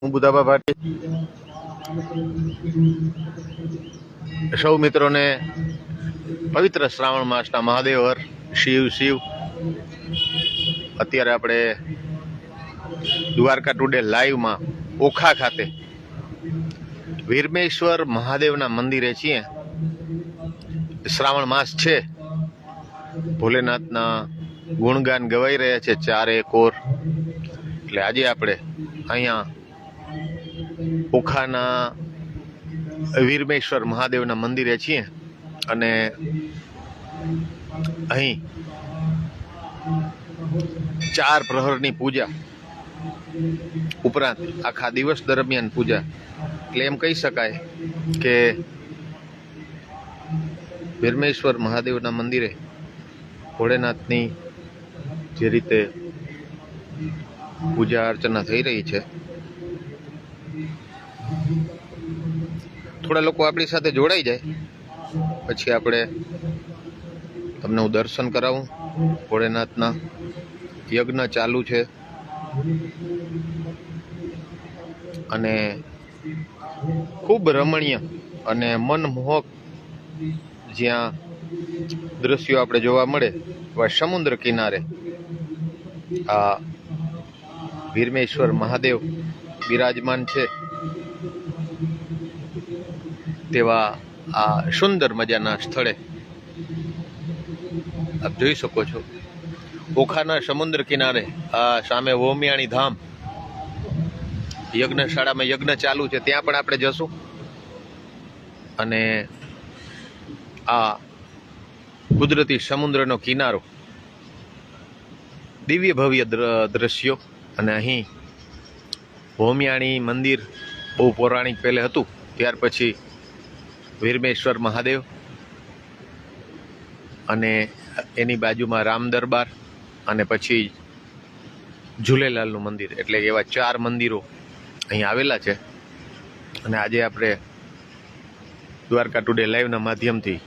હું બુધાબા ભાટી સૌ મિત્રોને પવિત્ર શ્રાવણ માસના મહાદેવ હર શિવ શિવ. અત્યારે આપણે દ્વારકા ટુડે લાઈવમાં ઓખા ખાતે વીરમેશ્વર મહાદેવના મંદિરે છીએ. શ્રાવણ માસ છે, ભોલેનાથના ગુણગાન ગવાઈ રહ્યા છે ચારે કોર. એટલે આજે આપણે અહીંયા ઓખાના વીરમેશ્વર મહાદેવના મંદિરે છીએ અને અહીં 4 પ્રહરની પૂજા ઉપરાંત આખા દિવસ દરમિયાન પૂજા. એટલે એમ કહી શકાય કે વીરમેશ્વર મહાદેવના મંદિરે ભોળેનાથની જે રીતે પૂજા અર્ચના થઈ રહી છે, થોડા લોકો આપણી સાથે જોડાઈ જાય પછી આપણે તમને હું દર્શન કરાવું. ભોળેનાથના યજ્ઞ ચાલુ છે અને ખૂબ રમણીય અને મનમોહક જ્યાં દ્રશ્યો આપણે જોવા મળે એવા સમુદ્ર કિનારે આ વીરમેશ્વર મહાદેવ બિરાજમાન છે તેવા આ સુંદર મજાના સ્થળે આપ જોઈ શકો છો. ઓખાના સમુદ્ર કિનારે આ સામે વોમિયાણી ધામ યજ્ઞશાળામાં યજ્ઞ ચાલુ છે, ત્યાં પણ આપણે જશું. અને આ કુદરતી સમુદ્રનો કિનારો, દિવ્ય ભવ્ય દ્રશ્યો. અને અહીં વોમિયાણી મંદિર બહુ પૌરાણિક પહેલે હતું, ત્યાર પછી વીરમેશ્વર મહાદેવ અને એની બાજુમાં રામ દરબાર અને પછી ઝૂલેલાલનું મંદિર. એટલે એવા 4 મંદિરો અહીં આવેલા છે. અને આજે આપણે દ્વારકા ટુડે લાઈવના માધ્યમથી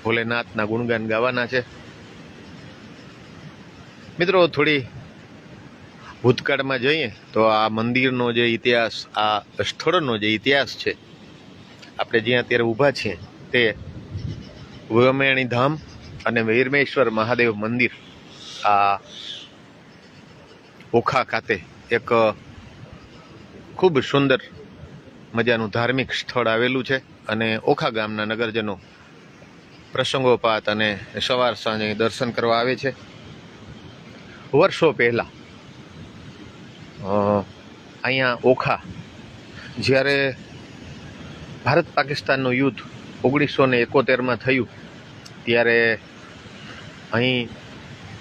ભોલેનાથના ગુણગાન ગાવાના છે. મિત્રો, થોડી ભૂતકાળમાં જઈએ તો આ મંદિરનો જે ઇતિહાસ, આ સ્થળનો જે ઇતિહાસ છે, આપણે જ્યાં અત્યારે ઊભા છીએ તે વોમિયાણી ધામ અને વીરમેશ્વર મહાદેવ મંદિર આ ઓખા ખાતે એક ખૂબ સુંદર મજાનું ધાર્મિક સ્થળ આવેલું છે. અને ઓખા ગામના નગરજનો પ્રસંગોપાત અને સવાર સાંજે દર્શન કરવા આવે છે. વર્ષો પહેલાં અહીંયા ઓખા જ્યારે ભારત પાકિસ્તાનનું યુદ્ધ 1971માં થયું ત્યારે અહીં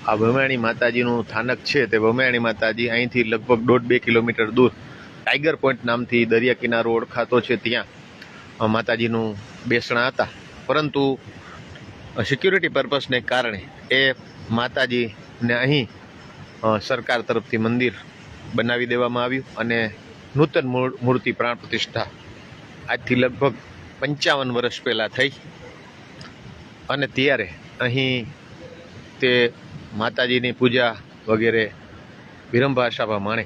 આ વોમિયાણી માતાજીનું સ્થાનક છે. તે વોમિયાણી માતાજી અહીંથી લગભગ 1.5-2 કિલોમીટર દૂર ટાઈગર પોઈન્ટ નામથી દરિયા કિનારો ઓળખાતો છે, ત્યાં માતાજીનું બેસણા હતા. પરંતુ સિક્યુરિટી પર્પસને કારણે એ માતાજીને અહીં સરકાર તરફથી મંદિર બનાવી દેવામાં આવ્યું અને નૂતન મૂર્તિ પ્રાણ પ્રતિષ્ઠા આજથી લગભગ 55 વર્ષ પહેલાં થઈ. અને ત્યારે અહીં તે માતાજીની પૂજા વગેરે વિરંભા સાબા માણે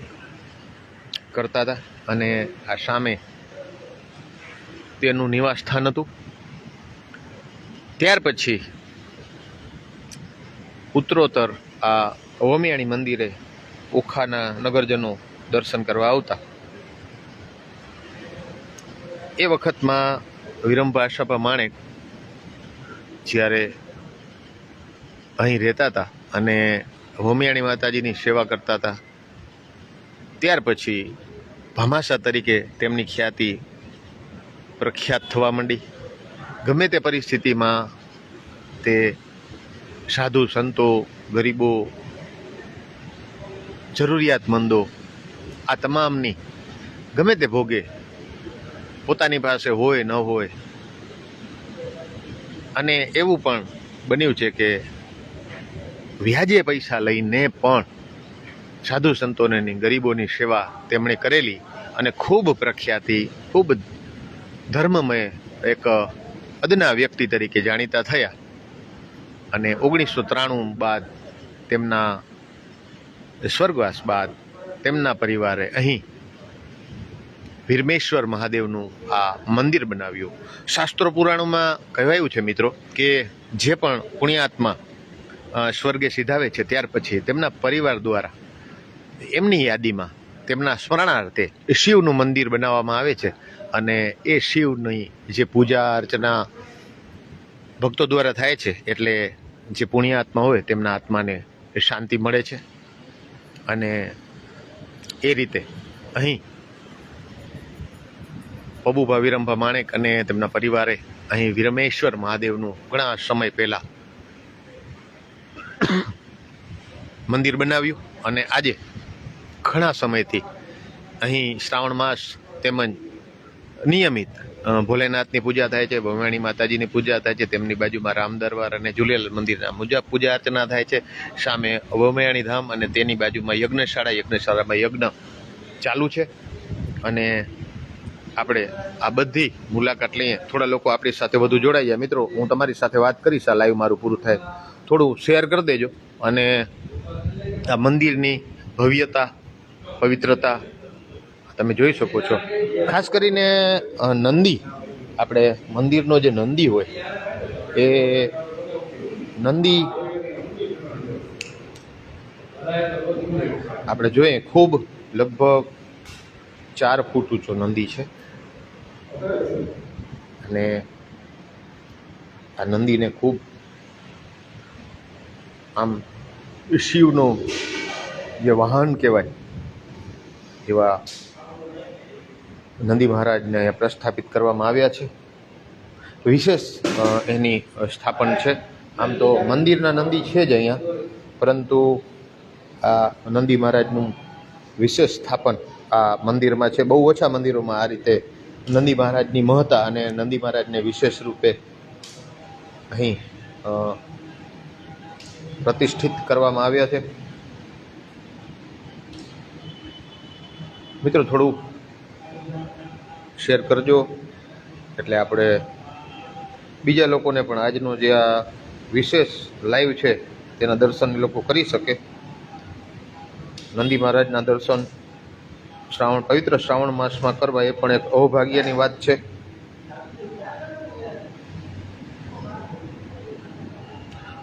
કરતા હતા. અને આ સામે તેનું નિવાસ સ્થાન હતું. ત્યાર પછી ઉત્તરોત્તર આ વોમિયાણી મંદિરે ઓખાના નગરજનો દર્શન કરવા આવતા. એ વખતમાં વિરંભા સાબા માણેક જ્યારે અહીં રહેતા હતા અને વોમિયાણી માતાજીની સેવા કરતા હતા, ત્યાર પછી ભામાસા તરીકે તેમની ખ્યાતિ પ્રખ્યાત થવા માંડી. ગમે તે પરિસ્થિતિમાં તે સાધુ સંતો, ગરીબો, જરૂરિયાતમંદો આ તમામની ગમે તે ભોગે પોતાની પાસે હોય ન હોય. અને એવું પણ બન્યું છે કે વ્યાજે પૈસા લઈને પણ સાધુ સંતોની, ગરીબોની સેવા તેમણે કરેલી અને ખૂબ પ્રખ્યાતિ, ખૂબ ધર્મમય એક અદના વ્યક્તિ તરીકે જાણીતા થયા. અને 1993 બાદ તેમના સ્વર્ગવાસ બાદ તેમના પરિવારે અહીં ભીરમેશ્વર મહાદેવનું આ મંદિર બનાવ્યું. શાસ્ત્રો પુરાણોમાં કહેવાયું છે મિત્રો કે જે પણ પુણ્યાત્મા સ્વર્ગે સિધાવે છે ત્યાર પછી તેમના પરિવાર દ્વારા એમની યાદીમાં તેમના સ્મરણાર્થે શિવનું મંદિર બનાવવામાં આવે છે અને એ શિવની જે પૂજા અર્ચના ભક્તો દ્વારા થાય છે એટલે જે પુણ્યાત્મા હોય તેમના આત્માને શાંતિ મળે છે. અને એ રીતે અહીં પબુભા વિરમભા માણેક અને તેમના પરિવારે અહીં વિરમેશ્વર મહાદેવનું ઘણા સમય પહેલાં મંદિર બનાવ્યું અને આજે ઘણા સમયથી અહીં શ્રાવણ માસ તેમજ નિયમિત ભોલેનાથની પૂજા થાય છે, ભવાણી માતાજીની પૂજા થાય છે, તેમની બાજુમાં રામ દરબાર અને ઝૂલેલાલ મંદિરના મુજબ પૂજા અર્ચના થાય છે. સામે ભવાણી ધામ અને તેની બાજુમાં યજ્ઞશાળામાં યજ્ઞ ચાલુ છે. અને આપણે આ બધી મુલાકાત લઈએ. થોડા લોકો આપણી સાથે વધુ જોડાઈ જાય. મિત્રો, હું તમારી સાથે વાત કરીશ, આ લાઈવ મારું પૂરું થાય થોડું શેર કરી દેજો. અને આ મંદિરની ભવ્યતા, પવિત્રતા તમે જોઈ શકો છો. ખાસ કરીને નંદી, આપણે મંદિરનો જે નંદી હોય એ નંદી આપણે જોઈએ ખૂબ લગભગ 4 ફૂટ ઊંચો નંદી છે. અને આ નંદીને ખૂબ આમ શિવનું જે વાહન કહેવાય એવા નંદી મહારાજને અહીંયા પ્રસ્થાપિત કરવામાં આવ્યા છે. વિશેષ એની સ્થાપન છે. આમ તો મંદિરના નંદી છે જ અહીંયા, પરંતુ આ નંદી મહારાજનું વિશેષ સ્થાપન આ મંદિરમાં છે. બહુ ઓછા મંદિરોમાં આ રીતે નંદી મહારાજની મહત્તા અને નંદી મહારાજને વિશેષ રૂપે અહીં પ્રતિષ્ઠિત કરવામાં આવ્યા છે. મિત્રો, થોડું શેર કરજો એટલે આપણે બીજા લોકોને પણ આજનો જે આ વિશેષ લાઈવ છે તેના દર્શન લોકો કરી શકે. નંદી મહારાજના દર્શન પવિત્ર શ્રાવણ માસમાં કરવા એ પણ એક અહોભાગ્યની વાત છે.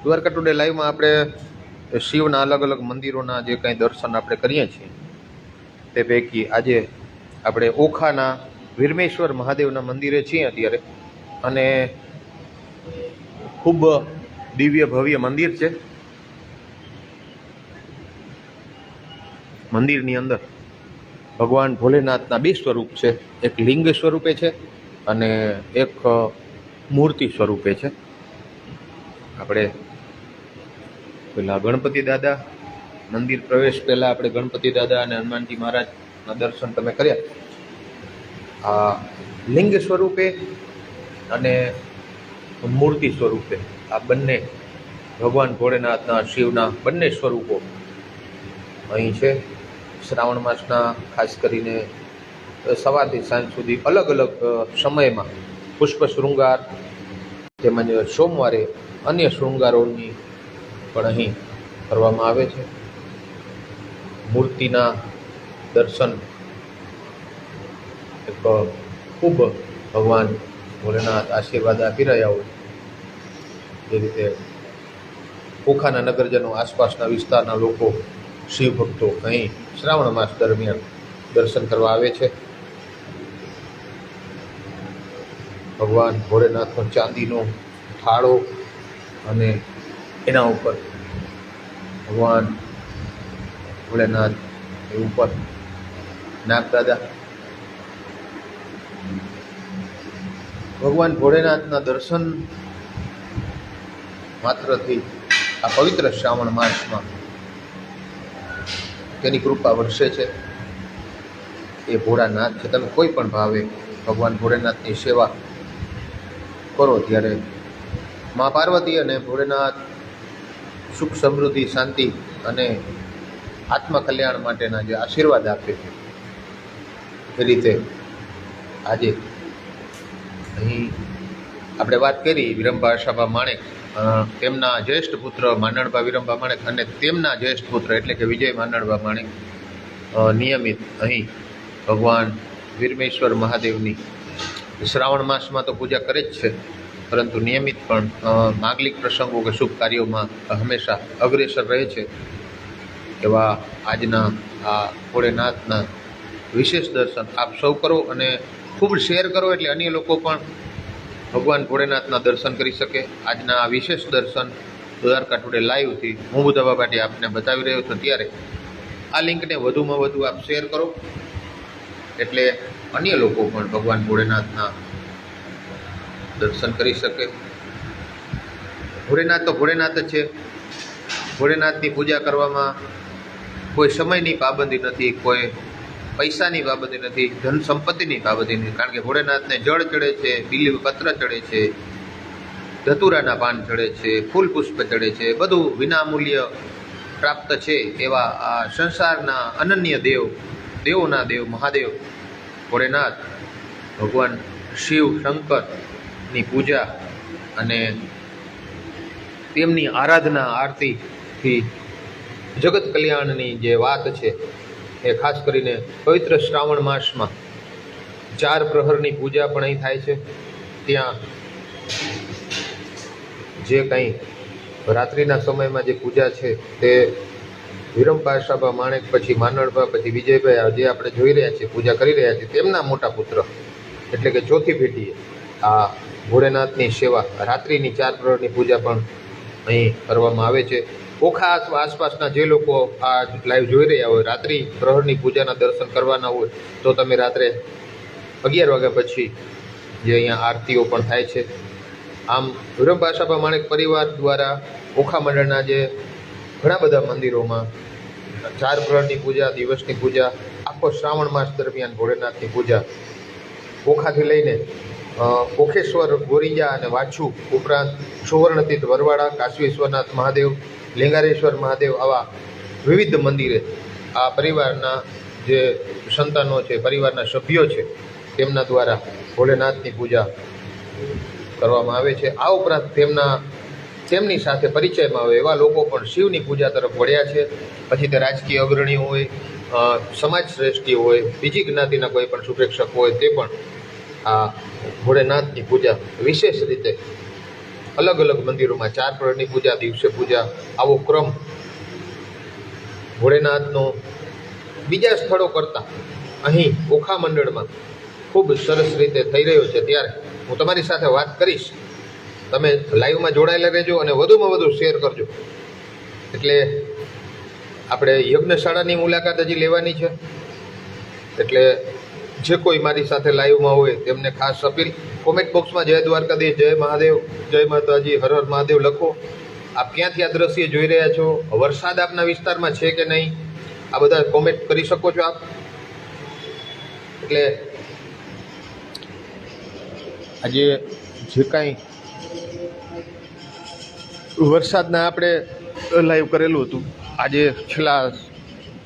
દ્વારકા ટુડે લાઈવમાં આપણે શિવના અલગ અલગ મંદિરોના જે કંઈ દર્શન આપણે કરીએ છીએ તે પૈકી આજે આપણે ઓખાના વીરમેશ્વર મહાદેવના મંદિરે છીએ અત્યારે. અને ખૂબ દિવ્ય ભવ્ય મંદિર છે. મંદિરની અંદર ભગવાન ભોલેનાથના 2 સ્વરૂપ છે. એક લિંગ સ્વરૂપે છે અને એક મૂર્તિ સ્વરૂપે છે. આપણે પેલા ગણપતિ દાદા મંદિર પ્રવેશ પહેલાં આપણે ગણપતિ દાદા અને હનુમાનજી મહારાજના દર્શન તમે કર્યા. આ લિંગ સ્વરૂપે અને મૂર્તિ સ્વરૂપે આ બંને ભગવાન ભોળેનાથના શિવના બંને સ્વરૂપો અહીં છે. શ્રાવણ માસના ખાસ કરીને સવારથી સાંજ સુધી અલગ અલગ સમયમાં પુષ્પ શૃંગાર તેમજ સોમવારે અન્ય શૃંગારોની પણ અહીં કરવામાં આવે છે. મૂર્તિના દર્શન એક ખૂબ ભગવાન ભોલેનાથ આશીર્વાદ આપી રહ્યા હોય એ રીતે ઓખાના નગરજનો, આસપાસના વિસ્તારના લોકો, શિવ ભક્તો અહીં શ્રાવણ માસ દરમિયાન દર્શન કરવા આવે છે. ભગવાન ભોલેનાથનો ચાંદીનો થાળો અને એના ઉપર ભગવાન ભોલેનાથ એ ઉપર નાગદાદા. ભગવાન ભોળેનાથના દર્શન માત્રથી આ પવિત્ર શ્રાવણ માસમાં તેની કૃપા વરસે છે. એ ભોળાનાથ છે. તમે કોઈ પણ ભાવે ભગવાન ભોળેનાથની સેવા કરો ત્યારે મા પાર્વતી અને ભોળેનાથ સુખ, સમૃદ્ધિ, શાંતિ અને આત્મકલ્યાણ માટેના જે આશીર્વાદ આપે છે એ રીતે આજે અહીં આપણે વાત કરી વિરમભા આશાભા માણેક, તેમના જ્યેષ્ઠ પુત્ર માંડણભા વિરમભા માણેક અને તેમના જ્યેષ્ઠ પુત્ર એટલે કે વિજય માંડણભા માણેક નિયમિત અહીં ભગવાન વીરમેશ્વર મહાદેવની શ્રાવણ માસમાં તો પૂજા કરે જ છે, પરંતુ નિયમિત પણ માંગલિક પ્રસંગો કે શુભ કાર્યોમાં હંમેશા અગ્રેસર રહે છે. એવા આજના આ ભોળેનાથના વિશેષ દર્શન આપ સૌ કરો અને ખૂબ શેર કરો, એટલે અન્ય લોકો પણ ભગવાન ભોળેનાથના દર્શન કરી શકે. આજના આ વિશેષ દર્શન દ્વારકા ટુડે લાઈવથી હું બુદ્ધા બાબાટી આપને બતાવી રહ્યો છું. ત્યારે આ લિંકને વધુમાં વધુ આપ શેર કરો, એટલે અન્ય લોકો પણ ભગવાન ભોળેનાથના દર્શન કરી શકે. ભોળેનાથ તો ભોળેનાથ જ છે. ભોળેનાથની પૂજા કરવામાં કોઈ સમયની પાબંદી નથી, કોઈ પૈસાની પાબંદી નથી, ધન સંપત્તિની પાબંદી નથી. કારણ કે ભોળેનાથને જળ ચડે છે, બિલીવ પત્ર ચડે છે, ધતુરાના પાન ચડે છે, ફૂલ પુષ્પ ચડે છે, બધું વિનામૂલ્ય પ્રાપ્ત છે. એવા આ સંસારના અનન્ય દેવોના દેવ મહાદેવ ભોળેનાથ ભગવાન શિવ શંકરની પૂજા અને તેમની આરાધના આરતીથી જગત કલ્યાણની જે વાત છે એ ખાસ કરીને પવિત્ર શ્રાવણ માસમાં 4 પ્રહરની પૂજા પણ અહીં થાય છે. ત્યાં જે કંઈ રાત્રિના સમયમાં જે પૂજા છે તે વિરમપાશાબા માણેક, પછી માનડભા, પછી વિજયભાઈ, જે આપણે જોઈ રહ્યા છીએ પૂજા કરી રહ્યા છીએ, તેમના મોટા પુત્ર એટલે કે ચોથી પેઢીએ આ ભોળેનાથની સેવા રાત્રિની 4 પ્રહરની પૂજા પણ અહીં કરવામાં આવે છે. ઓખા આસપાસના જે લોકો આ લાઈવ જોઈ રહ્યા હોય, રાત્રિ પ્રહરની પૂજાના દર્શન કરવાના હોય તો તમે રાત્રે 11 વાગ્યા પછી જે અહીંયા આરતીઓ પણ થાય છે. આમ વિરમપાશાબા માણેક પરિવાર દ્વારા ઓખા મંડળના જે ઘણા બધા મંદિરોમાં 4 પ્રહરની પૂજા, દિવસની પૂજા, આખો શ્રાવણ માસ દરમિયાન ભોળેનાથની પૂજા ઓખાથી લઈને ઓખેશ્વર, ગોરિયા અને વાછુ ઉપરાંત સુવર્ણતીર્થ વરવાડા, કાશી વિશ્વનાથ મહાદેવ, લિંગારેશ્વર મહાદેવ, આવા વિવિધ મંદિરે આ પરિવારના જે સંતાનો છે, પરિવારના સભ્યો છે, તેમના દ્વારા ભોળેનાથની પૂજા કરવામાં આવે છે. આ ઉપરાંત તેમની સાથે પરિચયમાં આવે એવા લોકો પણ શિવની પૂજા તરફ વળ્યા છે. પછી તે રાજકીય અગ્રણીઓ હોય, સમાજ શ્રેષ્ઠીઓ હોય, બીજી જ્ઞાતિના કોઈ પણ સુપ્રેક્ષક હોય, તે પણ આ ભોળેનાથની પૂજા વિશેષ રીતે અલગ અલગ મંદિરોમાં 4 પ્રહરની પૂજા, દિવસે પૂજા, આવો ક્રમ ભોળેનાથનો બીજા સ્થળો કરતાં અહીં ઓખા મંડળમાં ખૂબ સરસ રીતે થઈ રહ્યો છે. ત્યારે હું તમારી સાથે વાત કરીશ, તમે લાઈવમાં જોડાયેલા રહેજો અને વધુમાં વધુ શેર કરજો. એટલે આપણે યજ્ઞશાળાની મુલાકાત હજી લેવાની છે, એટલે જે કોઈ મારી સાથે લાઈવમાં હોય તેમને ખાસ અપીલ, કોમેન્ટ બોક્સમાં જય દ્વારકાધીશ, જય મહાદેવ, જય માતાજી, હર હર મહાદેવ લખો. આપ ક્યાંથી આ દ્રશ્ય જોઈ રહ્યા છો, વરસાદ આપના વિસ્તારમાં છે કે નહીં, આ બધા કોમેન્ટ કરી શકો છો આપ. એટલે આજે જે કાંઈ વરસાદના આપણે લાઈવ કરેલું હતું, આજે છેલ્લા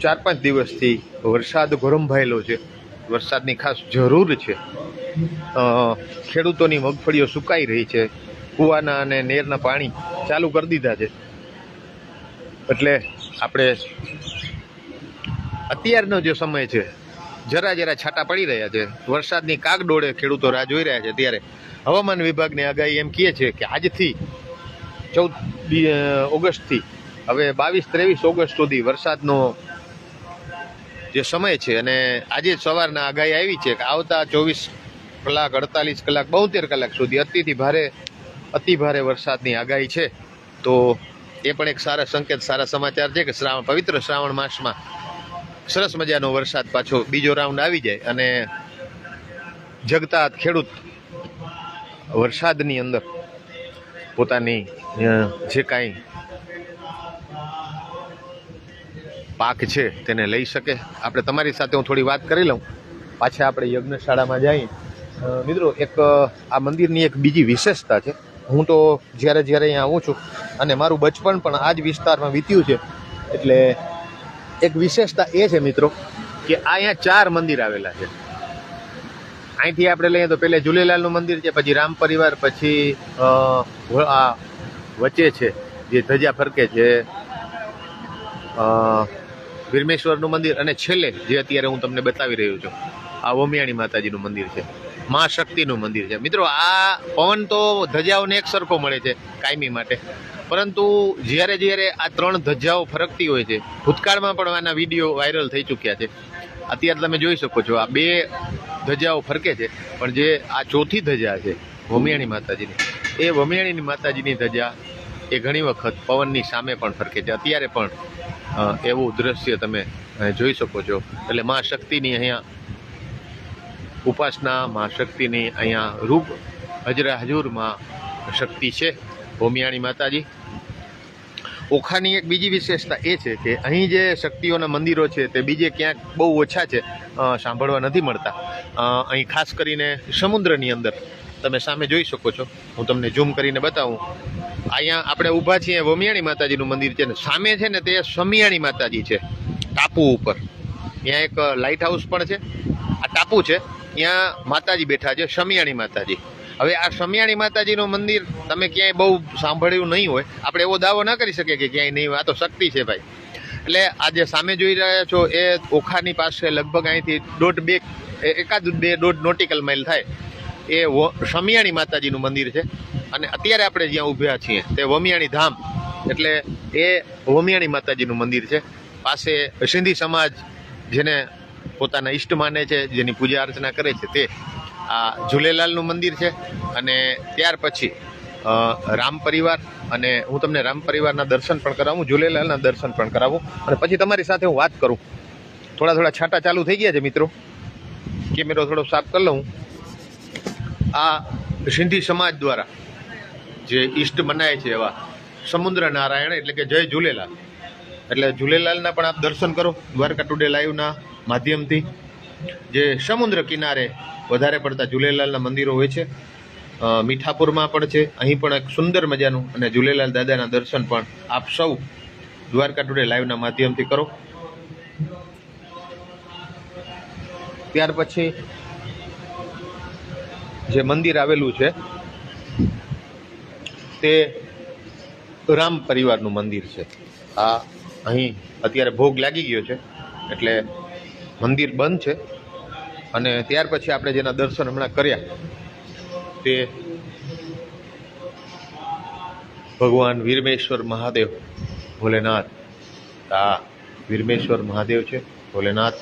4-5 દિવસથી વરસાદ ગરમભાયેલો છે. વરસાદની ખાસ જરૂર છે. ખેડૂતોની મગફળીઓ સુકાઈ રહી છે, કૂવાના અને નહેરના પાણી ચાલુ કરી દીધા છે. એટલે આપણે અત્યારનો જે સમય છે, જરા છાંટા પડી રહ્યા છે, વરસાદની કાગડોળે ખેડૂતો રાહ જોઈ રહ્યા છે. ત્યારે હવામાન વિભાગની આગાહી એમ કહે છે કે આજથી 14 ઓગસ્ટથી હવે 22-23 ઓગસ્ટ સુધી વરસાદનો જે સમય છે, અને આજે સવારના આગાહી આવી છે કે આવતા 24 કલાક, 48 કલાક, 72 કલાક સુધી અતિ ભારે વરસાદની આગાહી છે. તો એ પણ એક સારા સંકેત, સારા સમાચાર છે કે પવિત્ર શ્રાવણ માસમાં સરસ મજાનો વરસાદ પાછો બીજો રાઉન્ડ આવી જાય અને જગતા ખેડૂત વરસાદની અંદર પોતાની જે કાંઈ પાક છે તેને લઈ શકે. આપણે તમારી સાથે હું થોડી વાત કરી લઉં, પાછા આપણે યજ્ઞશાળામાં જઈએ. મિત્રો, એક આ મંદિરની એક બીજી વિશેષતા છે. હું તો જ્યારે અહીંયા આવું છું અને મારું બચપણ પણ આ જ વિસ્તારમાં વીત્યું છે, એટલે એક વિશેષતા એ છે મિત્રો કે અહીંયા 4 મંદિર આવેલા છે. અહીંથી આપણે લઈએ તો પહેલે ઝૂલેલાલનું મંદિર છે, પછી રામ પરિવાર, પછી આ વચ્ચે છે જે ધજા ફરકે છે વીરમેશ્વરનું મંદિર, અને છેલ્લે જે અત્યારે હું તમને બતાવી રહ્યો છું આ વમિયાણી માતાજીનું મંદિર છે, મા શક્તિનું મંદિર છે. મિત્રો આ પવન તો ધજાઓને એક સરખો મળે છે કાયમી માટે, પરંતુ જ્યારે જ્યારે આ 3 ધજાઓ ફરકતી હોય છે, ભૂતકાળમાં પણ આના વિડીયો વાયરલ થઈ ચૂક્યા છે. અત્યારે તમે જોઈ શકો છો આ 2 ધજાઓ ફરકે છે, પણ જે આ ચોથી ધજા છે વમિયાણી માતાજીની, એ વમિયાણી માતાજીની ધજા એ ઘણી વખત પવનની સામે પણ ફરકે છે. અત્યારે પણ એવું દ્રશ્ય તમે જોઈ શકો છો. એટલે મા શક્તિની અહીંયા ઉપાસના, મા શક્તિની અહીંયા રૂપ હજરા હજુર માં શક્તિ છે વમિયાણી માતાજી. ઓખાની એક બીજી વિશેષતા એ છે કે અહીં જે શક્તિઓના મંદિરો છે તે બીજે ક્યાંક બહુ ઓછા છે, સાંભળવા નથી મળતા. અહીં ખાસ કરીને સમુદ્રની અંદર તમે સામે જોઈ શકો છો, હું તમને ઝૂમ કરીને બતાવું. અહીંયા આપણે ઊભા છીએ, વમિયાણી માતાજીનું મંદિર છે ને સામે છે ને તે સમિયાણી માતાજી છે ટાપુ ઉપર. ત્યાં એક લાઇટ હાઉસ પણ છે, આ ટાપુ છે, ત્યાં માતાજી બેઠા છે, સમિયાણી માતાજી. હવે આ સમિયાણી માતાજીનું મંદિર તમે ક્યાંય બહુ સાંભળ્યું નહીં હોય, આપણે એવો દાવો ના કરી શકીએ કે ક્યાંય નહીં હોય, આ તો શક્તિ છે ભાઈ. એટલે આ જે સામે જોઈ રહ્યા છો એ ઓખાની પાસે લગભગ અહીંથી 1.5 નોટિકલ માઇલ થાય એ સમિયાણી માતાજીનું મંદિર છે. અને અત્યારે આપણે જ્યાં ઊભ્યા છીએ તે વમિયાણી ધામ, એટલે એ વમિયાણી માતાજીનું મંદિર છે. પાસે સિંધી સમાજ જેને પોતાના ઈષ્ટ માને છે, જેની પૂજા અર્ચના કરે છે, તે આ ઝૂલેલાલનું મંદિર છે. અને ત્યાર પછી રામ પરિવાર, અને હું તમને રામ પરિવારના દર્શન પણ કરાવું, ઝૂલેલાલના દર્શન પણ કરાવું, અને પછી તમારી સાથે હું વાત કરું. થોડા છાંટા ચાલુ થઈ ગયા છે મિત્રો, કેમેરો થોડો સાફ કરી લઉં. આ સિંધી સમાજ દ્વારા જે ઈષ્ટ મનાય છે એવા સમુદ્ર નારાયણ એટલે કે જય ઝૂલેલાલ, એટલે ઝૂલેલાલના પણ આપ દર્શન કરો દ્વારકા ટુડે લાઈવના માધ્યમથી. જે સમુદ્ર કિનારે વધારે પડતા ઝૂલેલાલના મંદિરો હોય છે, મીઠાપુરમાં પણ છે, અહીં પણ એક સુંદર મજાનું, અને ઝૂલેલાલ દાદાના દર્શન પણ આપ સૌ દ્વારકા ટુડે લાઈવના માધ્યમથી કરો. ત્યાર પછી જે મંદિર આવેલું છે તે રામ પરિવારનું મંદિર છે. આ અહીં અત્યારે ભોગ લાગી ગયો છે એટલે મંદિર બંધ છે. અને ત્યાર પછી આપણે જેના દર્શન હમણાં કર્યા તે ભગવાન વીરમેશ્વર મહાદેવ ભોલેનાથ. આ વીરમેશ્વર મહાદેવ છે ભોલેનાથ.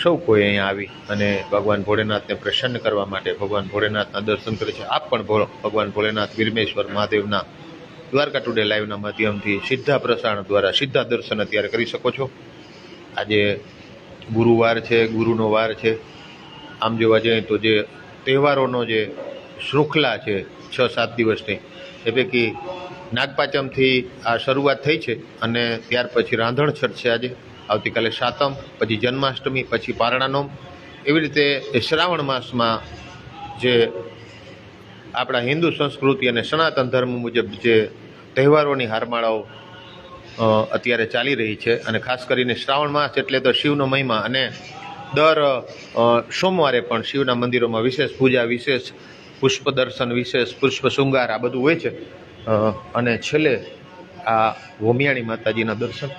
સૌ કોઈ અહીંયા આવી અને ભગવાન ભોળેનાથને પ્રસન્ન કરવા માટે ભગવાન ભોળેનાથના દર્શન કરે છે. આપ પણ ભગવાન ભોળેનાથ વીરમેશ્વર મહાદેવના દ્વારકા ટુડે લાઈવના માધ્યમથી સીધા પ્રસારણ દ્વારા સીધા દર્શન અત્યારે કરી શકો છો. આજે ગુરુવાર છે, ગુરુનો વાર છે. આમ જોવા જઈએ તો જે તહેવારોનો જે શૃંખલા છે 6-7 દિવસની, એ પૈકી નાગપાંચમથી આ શરૂઆત થઈ છે, અને ત્યાર પછી રાંધણછઠ છે આજે, આવતીકાલે સાતમ, પછી જન્માષ્ટમી, પછી પારણાનોમ. એવી રીતે શ્રાવણ માસમાં જે આપણા હિન્દુ સંસ્કૃતિ અને સનાતન ધર્મ મુજબ જે તહેવારોની હારમાળાઓ અત્યારે ચાલી રહી છે. અને ખાસ કરીને શ્રાવણ માસ એટલે તો શિવનો મહિમા, અને દર સોમવારે પણ શિવના મંદિરોમાં વિશેષ પૂજા, વિશેષ પુષ્પ દર્શન, વિશેષ પુષ્પ શૃંગાર આ બધું હોય છે. અને છેલ્લે આ વમિયાણી માતાજીના દર્શન.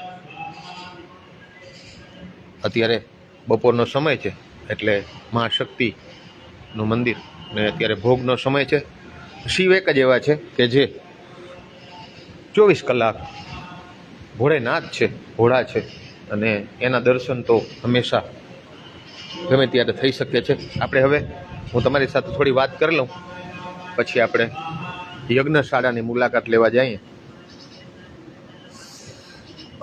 અત્યારે બપોરનો સમય છે એટલે મહાશક્તિનું મંદિર, ને અત્યારે ભોગનો સમય છે. શિવ એક જ એવા છે કે જે 24 કલાક ભોળેનાથ છે, ભોળા છે, અને એના દર્શન તો હંમેશા ગમે ત્યારે થઈ શકે છે. આપણે હવે હું તમારી સાથે થોડી વાત કરી લઉં, પછી આપણે યજ્ઞશાળાની મુલાકાત લેવા જઈએ.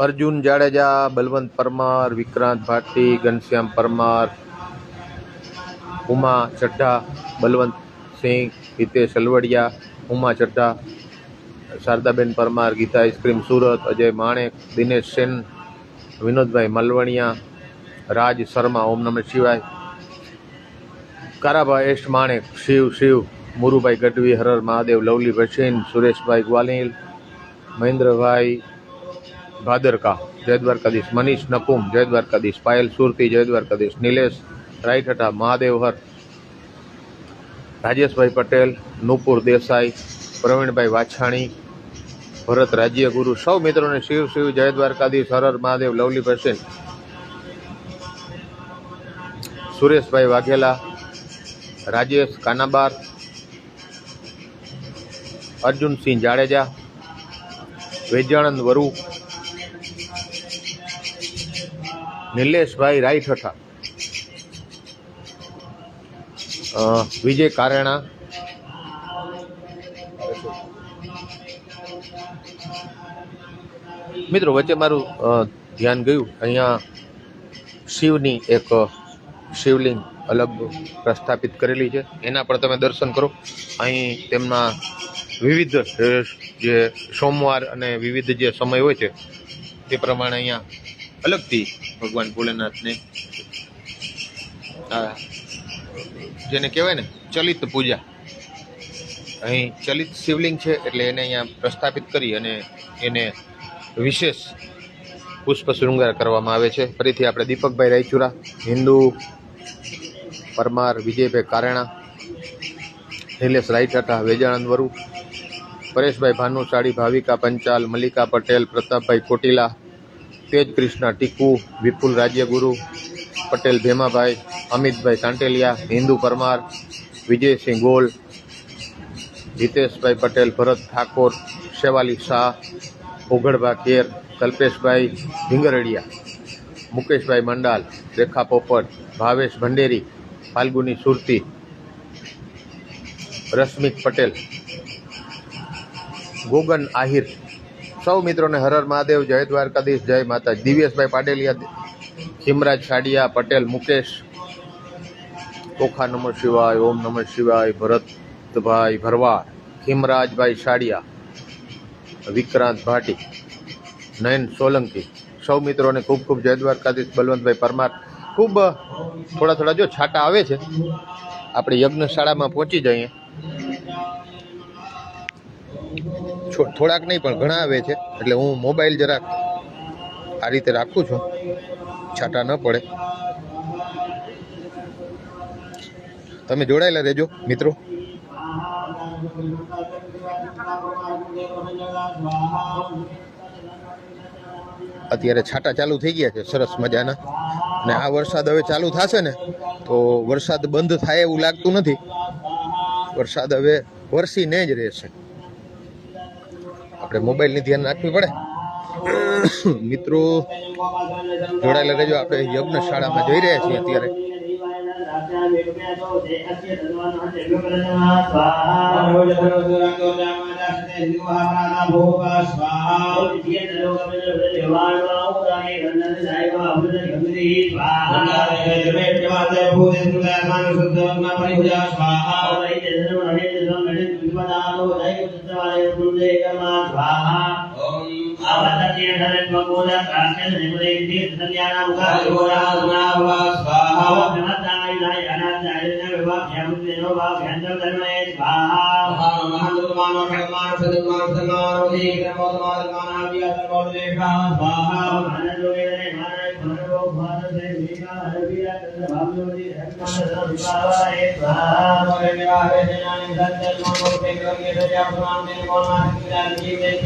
અર્જુન જાડેજા, બલવંત પરમાર, વિક્રાંત ભાટી, ઘનશ્યામ પરમાર, ઉમા ચઢ્ઢા, બલવંત સિંહ, હિતેશ અલવડિયા, ઉમા ચઢ્ઢા, શારદાબેન પરમાર, ગીતા આઈસ્ક્રીમ સુરત, અજય માણેક, દિનેશ સેન, વિનોદભાઈ મલવણિયા, રાજ શર્મા, ઓમ નમઃ શિવાય, કારાભાઈ એસ માણેક, શિવ, મુરુભાઈ ગઢવી, હરર મહાદેવ, લવલી ભસીન, સુરેશભાઈ ગ્વાલીલ, મહેન્દ્રભાઈ ભાદરકા, જય દ્વારકાધીશ, મનીષ નકુમ, જય દ્વારકાધીશ, પાયલ સુરતી, જય દ્વારકાધીશ, નિલેશ રાયઠઠા, મહાદેવ હર, રાજેશભાઈ પટેલ, નુપુર દેસાઈ, પ્રવીણભાઈ વાછાણી, ભરત રાજ્યગુરુ, સૌ મિત્રોને શિવ, જય દ્વારકાધીશ, હરર મહાદેવ, લવલી ભસીન, સુરેશભાઈ વાઘેલા, રાજેશ કાનાબાર, અર્જુનસિંહ જાડેજા, વેજાણંદ વરુ, નિલેશભાઈ રાયઠઠા, વિજય કારેણા, મિત્રો વચ્ચે મારું ધ્યાન ગયું, અહીંયા શિવની એક શિવલિંગ અલગ પ્રસ્થાપિત કરેલી છે, એના પર તમે દર્શન કરો. અહીં તેમના વિવિધ જે સોમવાર અને વિવિધ જે સમય હોય છે તે પ્રમાણે અહીંયા અલગથી ભગવાન ભોલેનાથને જેને કહેવાય ને ચલિત પૂજા, અહીં ચલિત શિવલિંગ છે એટલે એને અહીંયા પ્રસ્થાપિત કરી અને એને વિશેષ પુષ્પ શૃંગાર કરવામાં આવે છે. ફરીથી આપણે દીપકભાઈ રાયચુરા, હિન્દુ પરમાર, વિજયભાઈ કારેણા, નિલેશ રાયઠઠા, વેજાણંદ વરુ, પરેશભાઈ ભાનુશાળી, ભાવિકા પંચાલ, મલ્લિકા પટેલ, પ્રતાપભાઈ કોટીલા, તેજ કૃષ્ણ ટીકુ, વિપુલ રાજ્યગુરુ, પટેલ ભેમાભાઈ, અમિતભાઈ સાંટેલિયા, હિન્દુ પરમાર, વિજયસિંહ ગોલ, જીતેશભાઈ પટેલ, ભરત ઠાકોર, શેવાલી શાહ, ઓગળભા ખેર, કલ્પેશભાઈ ભીંગરડિયા, મુકેશભાઈ મંડાલ, રેખા પોપટ, ભાવેશ ભંડેરી, ફાલ્ગુની સુરતી, રશ્મિક પટેલ, ગોગન આહિર. સૌ મિત્રોને હર હર મહાદેવ, જય દ્વારકાધીશ, જય માતા. દિવ્યેશભાઈ પાડેલિયા, ખીમરાજ સાડિયા, પટેલ મુકેશ, ઓખા નમઃ શિવાય, ઓમ નમઃ શિવાય, ભરતભાઈ ભરવાડ, ખીમરાજભાઈ સાડિયા, વિક્રાંત ભાટી, નયન સોલંકી. સૌ મિત્રોને ખૂબ ખૂબ જય દ્વારકાધીશ. બલવંતભાઈ પરમાર. ખૂબ થોડા જો છાંટા આવે છે, આપણે યજ્ઞશાળામાં પહોંચી જઈએ. થોડાક નહીં પણ ઘણા આવે છે, એટલે હું મોબાઈલ જરાક આ રીતે રાખું છું, છાંટા ન પડે. તમે જોડાયેલા રહેજો મિત્રો. અત્યારે છાંટા ચાલુ થઈ ગયા છે સરસ મજાના, અને આ વરસાદ હવે ચાલુ થશે ને તો વરસાદ બંધ થાય એવું લાગતું નથી. વરસાદ હવે વરસીને જ રહેશે. આપણે મોબાઈલની ધ્યાન રાખવી પડે. મિત્રો જોડાયેલા રહેજો. આપણે યજ્ઞશાળામાં જઈ રહ્યા છીએ અત્યારે.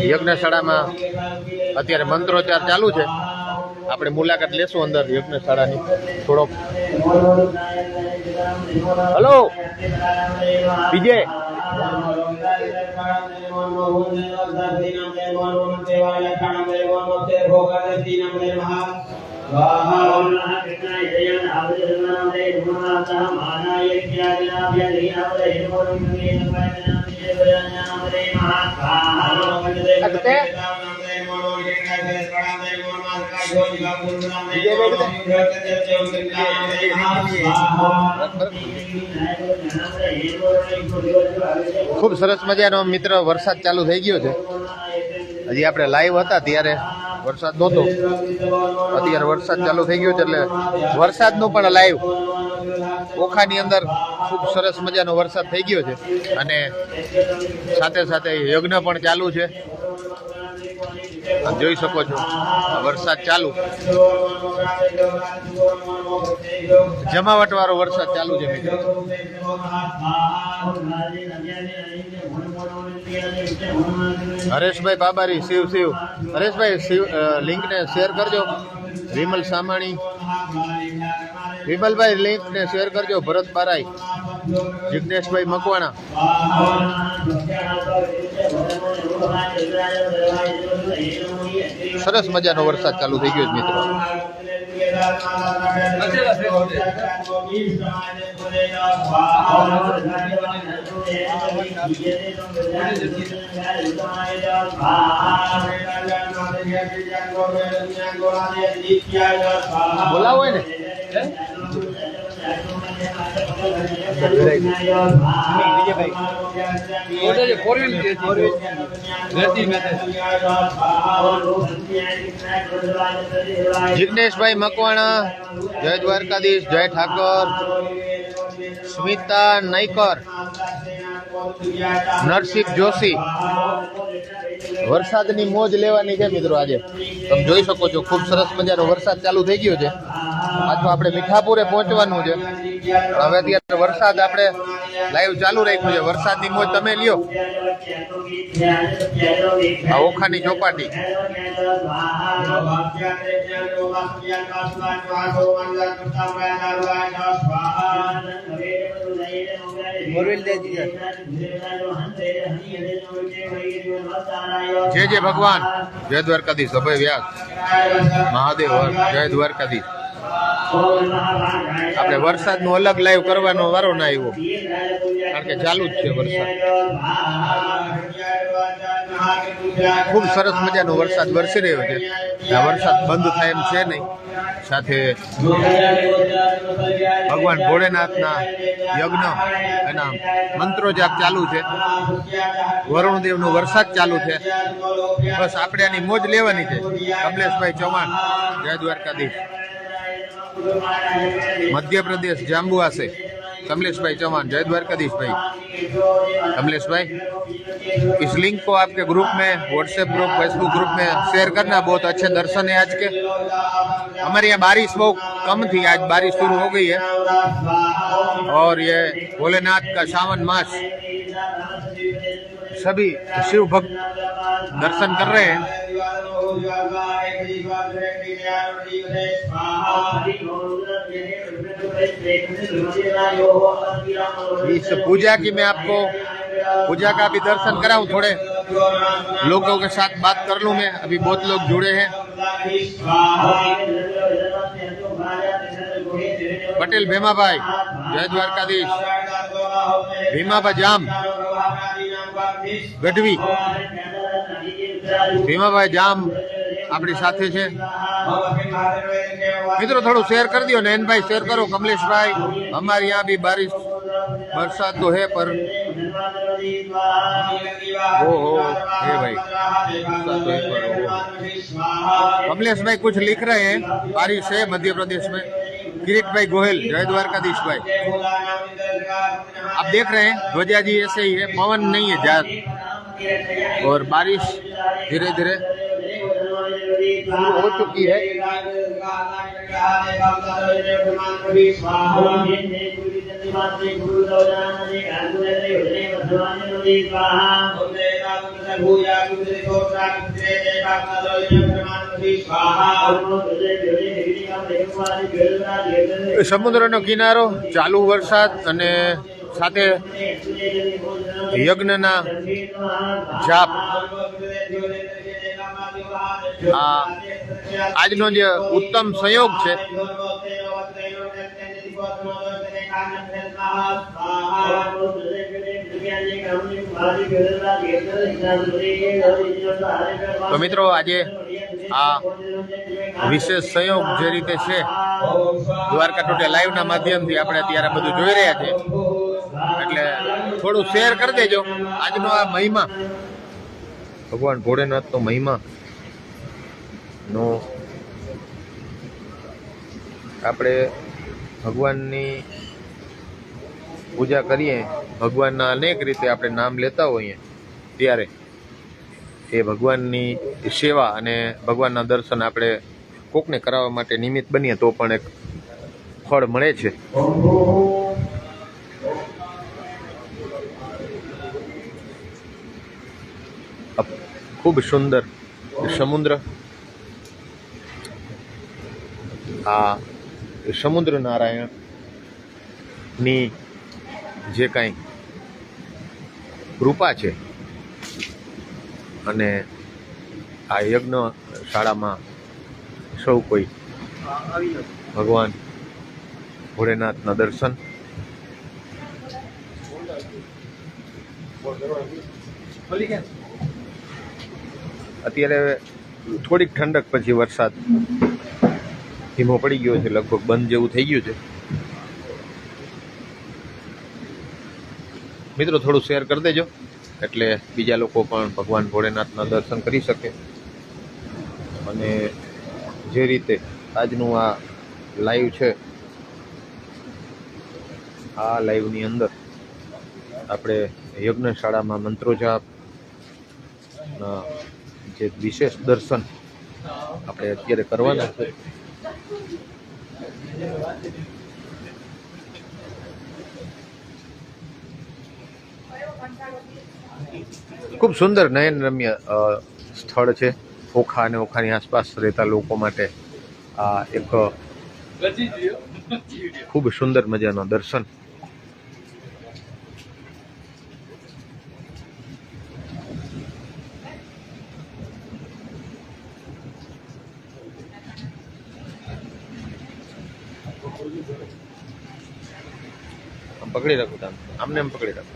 યજ્ઞશાળામાં અત્યારે મંત્રોચ્ચાર ચાલુ છે. આપણે મુલાકાત લેશું અંદર યજ્ઞશાળાની થોડોક. હલો વિજય, ખૂબ સરસ મજાનો મિત્ર વરસાદ ચાલુ થઈ ગયો છે. હજી આપણે લાઈવ હતા ત્યારે વરસાદ નહોતો, અત્યારે વરસાદ ચાલુ થઈ ગયો છે એટલે વરસાદનું પણ લાઈવ. ઓખાની અંદર ખૂબ સરસ મજાનો વરસાદ થઈ ગયો છે અને સાથે સાથે યજ્ઞ પણ ચાલુ છે. જોઈ શકો છો વરસાદ ચાલુ, જમાવટ વાળો વરસાદ ચાલુ છે મિત્રો. હરેશભાઈ બાબારી, શિવ હરેશભાઈ લિંકને શેર કરજો. વિમલ સામાણી, વિમલભાઈ લિંક ને શેર કરજો. ભરત બારાઈ, જિગ્નેશભાઈ મકવાણા. સરસ મજાનો વરસાદ ચાલુ થઈ ગયો છે મિત્રો. બોલાવો ને જિગ્નેશભાઈ મકવાણા, જય દ્વારકાધીશ, જય ઠાકોર, સ્મિતા નૈકર, નરસિંહ જોશી. વરસાદની મોજ લેવાની છે મિત્રો. આજે તમે જોઈ શકો છો ખૂબ સરસ મજાનો વરસાદ ચાલુ થઈ ગયો છે. આજ તો આપણે મીઠાપુરે પહોંચવાનું છે. હવે અત્યારે વરસાદ આપણે લાઈવ ચાલુ રાખ્યું છે. વરસાદની મોજ તમે લ્યો. આ ઓખાની ચોપાટી. જય જય ભગવાન, જય દ્વારકાધીશ, અભય વ્યાસ, મહાદેવ, જય દ્વારકાધીશ. આપણે વરસાદનું અલગ લાઈવ કરવાનો વારો ના આવ્યો, કારણ કે ચાલુ જ છે વરસાદ. ખૂબ સરસ મજાનો વરસાદ વરસી રહ્યો છે. આ વરસાદ બંધ થાય એમ છે નહીં. સાથે ભગવાન ભોળેનાથના યજ્ઞ, એના મંત્રો જાપ ચાલુ છે. વરુણદેવનો વરસાદ ચાલુ છે. બસ આપણે આની મોજ લેવાની છે. કમલેશભાઈ ચૌહાણ, જય દ્વારકાધીશ. मध्य प्रदेश जाम्बुआ से कमलेश भाई चौहान, जय द्वारकाधीश भाई। कमलेश भाई, इस लिंक को आपके ग्रुप में, व्हाट्सएप ग्रुप, फेसबुक ग्रुप में शेयर करना। बहुत अच्छे दर्शन है आज के। हमारे यहाँ बारिश बहुत कम थी, आज बारिश शुरू हो गई है और ये भोलेनाथ का सावन मास, सभी शिव भक्त दर्शन कर रहे हैं। इस पूजा की मैं आपको पूजा का भी दर्शन कराऊं, थोड़े लोगों के साथ बात कर लूं मैं। अभी बहुत लोग जुड़े हैं। पटेल भीमा भाई, जय द्वारकाधीश। भीमा भाई जाम गढ़वी, भीमा भाई जाम अपनी साथे छे। मित्रों थोड़ा शेयर कर दियो। नैन भाई शेयर करो। कमलेश भाई, हमारे यहाँ भी बारिश बरसात तो है पर हो है भाई, बरसात तो है पर कमलेश भाई कुछ लिख रहे हैं। बारिश है मध्य प्रदेश में। किरीट भाई गोहिल, जय द्वारकाधीश भाई। आप देख रहे हैं ध्वजा जी ऐसे ही है, पवन नहीं है ज्यादा और बारिश धीरे धीरे हो चुकी है। સમુદ્રનો કિનારો, ચાલુ વરસાદ અને સાથે યજ્ઞના જાપ, આ આજનો જે ઉત્તમ સંયોગ છે। તો મિત્રો આજે આ વિશેષ સંયોગ જે રીતે છે, દ્વારકા ટુડે લાઈવના માધ્યમથી આપણે અત્યારે બધું જોઈ રહ્યા છે, એટલે થોડું શેર કરી દેજો। આજનો આ મહિમા, ભગવાન ભોળેનાથનો મહિમા નો આપણે ભગવાનની પૂજા કરીએ, ભગવાનના અનેક રીતે આપણે નામ લેતા હોઈએ, ત્યારે એ ભગવાનની સેવા અને ભગવાનના દર્શન આપણે કોકને કરાવવા માટે નિમિત્ત બનીએ તો પણ એક ફળ મળે છે। ખૂબ સુંદર સમુદ્ર, આ સમુદ્ર નારાયણની જે કાંઈ કૃપા છે અને આ યજ્ઞ શાળામાં સૌ કોઈ ભગવાન ભોળેનાથના દર્શન અત્યારે થોડીક ઠંડક પછી વરસાદ ધીમો પડી ગયો છે, લગભગ બંધ જેવું થઈ ગયું છે. મિત્રો થોડું શેર કરી દેજો એટલે બીજા લોકો પણ ભગવાન ભોળેનાથના દર્શન કરી શકે. અને જે રીતે આજનું આ લાઈવ છે, આ લાઈવની અંદર આપણે યજ્ઞશાળામાં મંત્રોજાપ જે વિશેષ દર્શન આપણે અત્યારે કરવાના છે. ખૂબ સુંદર નયનરમ્ય સ્થળ છે. ઓખા અને ઓખાની આસપાસ રહેતા લોકો માટે આ એક ખૂબ સુંદર મજાના દર્શન. આમ પકડી રાખો, આમને એમ પકડી રાખો.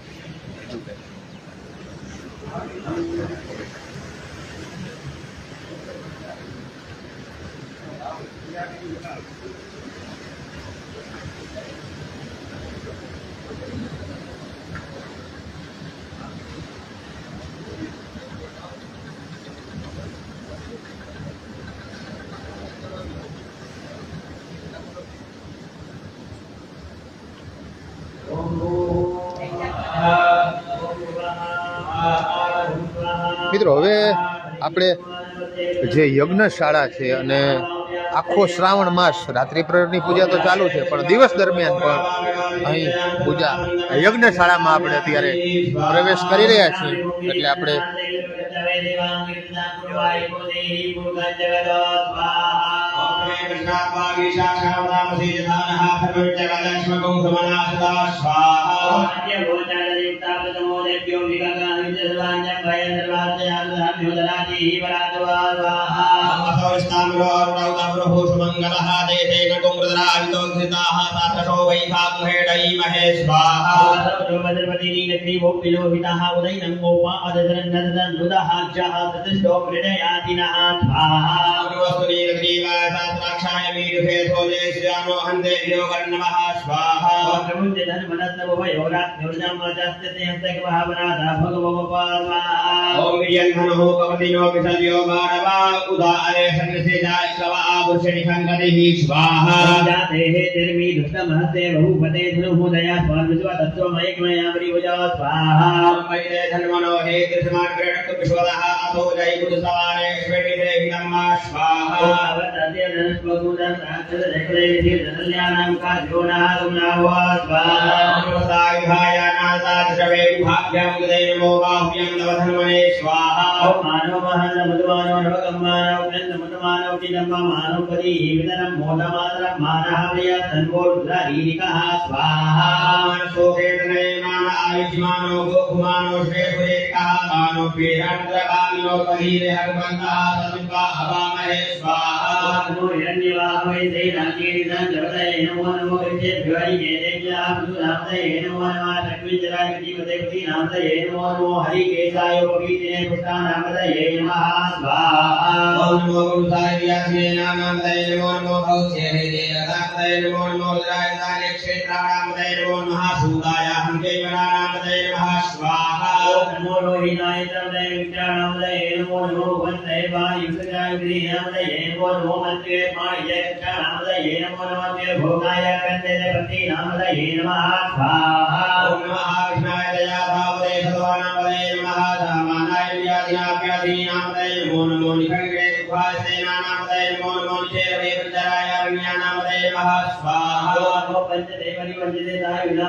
મિત્રો હવે આપણે જે યજ્ઞશાળા છે અને આખો શ્રાવણ માસ રાત્રિ પ્રહરની પૂજા તો ચાલુ છે, પણ દિવસ દરમિયાન પણ અહીં પૂજા યજ્ઞશાળામાં આપણે અત્યારે પ્રવેશ કરી રહ્યા છીએ. એટલે આપણે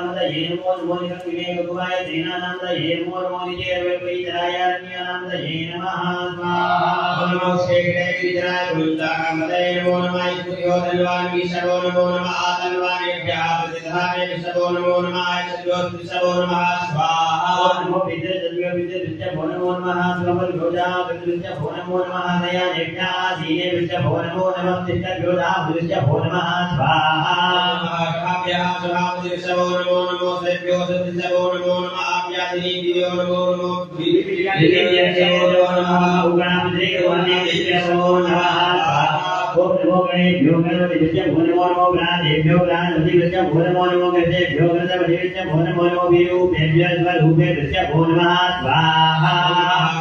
नामदये नमो नमो निखिले भगवाय तेना नामदये नमो नमो निजे वैपरीतरायारण्य नामदये नमः स्वाहा नमो शेखरे विजराय वृंदामदये नमो नमः सूर्यो धनवान विश्वो नमो नमः आतन्वानेभ्यः प्रतिधाने विश्वो नमो नमः सद्यो विश्वो नमः स्वाहा नमो विद्यज्यो विद्यज्य भो नमो नमः स्वमल योजा विद्यज्य भो नमो नमः दयानेभ्यः दीने विश्वो नमो नमः तिष्ठयोधा विद्यज्य भो नमः स्वाहा महाभ्यः स्वाहा विश्वो नमो नमो सद्यो विश्वो नमो नमः आप्यादिनी दिव्यो नमो नमो विद्यज्य नमो नमः उगणामद्रेकवाने विश्वो नमः ओम नमो गणेभ्यो गणपतिभ्यो भो नमो नमो गणादेभ्यो गणाधिपतिभ्यो भो नमो नमो गणेभ्यो गणपतिभ्यो भो नमो नमो वीरूपेभ्यो स्वरूपेभ्यो भो नमः स्वाहा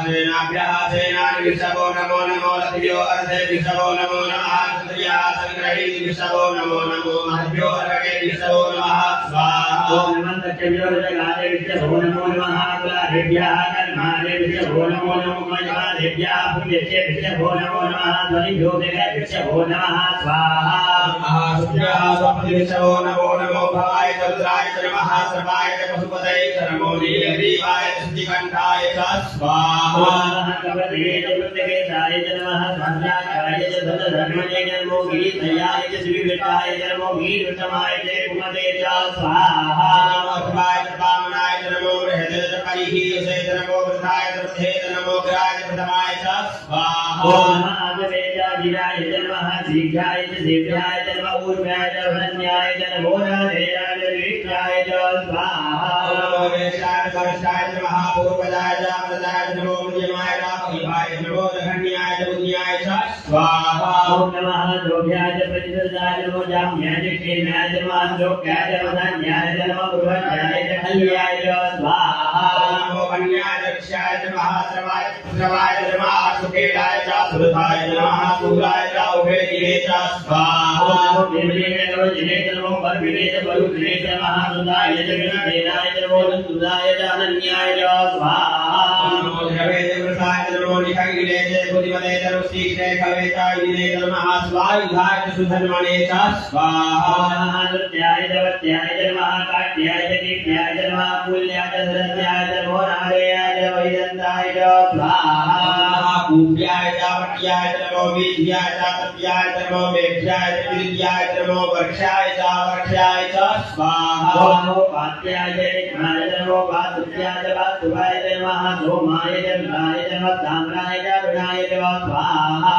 सेनाभ्यः सेनानिभ्यो नमो नमो रथिभ्यो अर्धेभ्यो नमो नमः क्षत्रिया संग्रहीभ्यो नमो नमो महभ्यो अर्घेभ्यो नमः स्वाहा ओम नमः तच्चभ्यो रजगादेभ्यो भो नमो नमः कुलादेभ्यः कर्मादेभ्यो भो नमो नमो मजमादेभ्यः पुण्येभ्यो भो नमो नमः ध्वनिभ्यो देवेभ्यो भो नमः स्वाहा महासुभ्यः स्वप्निभ्यो नमो नमो भवाय चन्द्राय नमः सर्वाय पशुपतये नमो नीलग्रीवाय सिद्धिकण्ठाय च स्वाहा कवले वृत्तकेशाय नमः स्वाध्यायाय च धनधर्मणे नमो गीतयाय च श्रीविष्टाय नमो गीतमाय च कुमते च स्वाहा नमोऽर्वाय च वामनाय नमो हृदय च परिहीसे नमो वृद्धाय च नमो ग्राय प्रथमाय च स्वाहा ओम महादेवाय नमः दीर्घाय च दिव्याय च नमः ऊर्ध्वाय च धन्याय च नमो नारायणाय च वीक्षाय च स्वाहा नमो वेशाय च वर्षाय च महापूर्वजाय च प्रदाय च नमो मध्यमाय च अभिभाय नमो दघन्याय च बुद्ध्याय च स्वाहा ओम नमः द्रव्याय च प्रतिदर्शाय च नमो जाम्याय च क्षेमाय च नमः लोक्याय च वधान्याय च नमो बृहत्याय च खल्याय च स्वाहा नमो कन्याय च क्षाय च महाश्रवाय च पुत्रवाय च नमः सुखेलाय च सुरथाय च नमः सूराय च उभयगिरे च स्वाहा नमो देवदेवाय च जिने च नमो परमिने च बलुद्रे च महासुदाय च विष्णुदेवाय च नमो नंदुदाय च अनन्याय च स्वाहा नमो धवे च वृषाय च नमो निखगिरे च बुद्धिमते च ऋषिक्षे खवे च इने च नमः स्वायुधाय च सुधन्वने च स्वाहा नृत्याय च वत्याय च नमः काट्याय च कीर्त्याय च नमः पुल्याय च धरत्याय च नमो नारायणाय च वैदन्ताय च स्वाहा कूप्याय च वट्याय च नमो वीध्याय च तप्याय च नमो वेक्ष्याय च विद्याय च नमो वर्षाय च स्वाहा नमो पात्याय च निघ्नाय च नमो पादुत्याय च पादुवाय च नमः सोमाय च विनाय च नमः ताम्राय च विनाय च स्वाहा